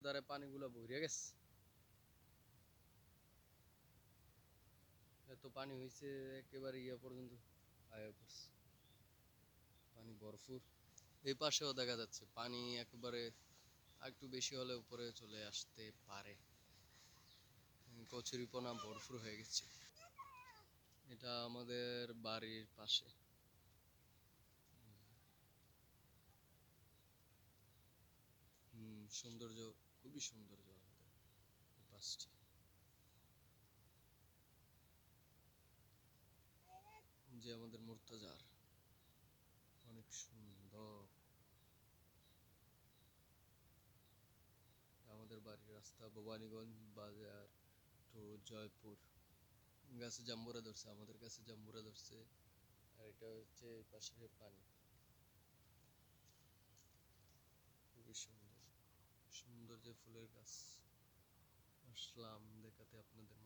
ধারে পানিগুলো ভরে গেছে। এত পানি হয়েছে একেবারে ইয়ে পর্যন্ত আয়া পড়ছে, পানি ভরপুর। এই পাশেও দেখা যাচ্ছে পানি একেবারে একটু বেশি হলে উপরে চলে আসতে পারে। কচুরিপানা ভরপুর হয়ে গেছে। এটা আমাদের বাড়ির পাশে। সৌন্দর্য, খুবই সৌন্দর্য আমাদের এই পাশটি। যে আমাদের মুর্তজার অনেক সুন্দর। আমাদের বাড়ির রাস্তা ভবানীগঞ্জ বাজার টু জয়পুর। গাছে জাম্বুরা ধরছে, আমাদের কাছে জাম্বুরা ধরছে। আর এটা হচ্ছে এই পাশের পানি। খুবই সুন্দর সুন্দর যে ফুলের গাছ। আসলাম দেখাতে আপনাদের।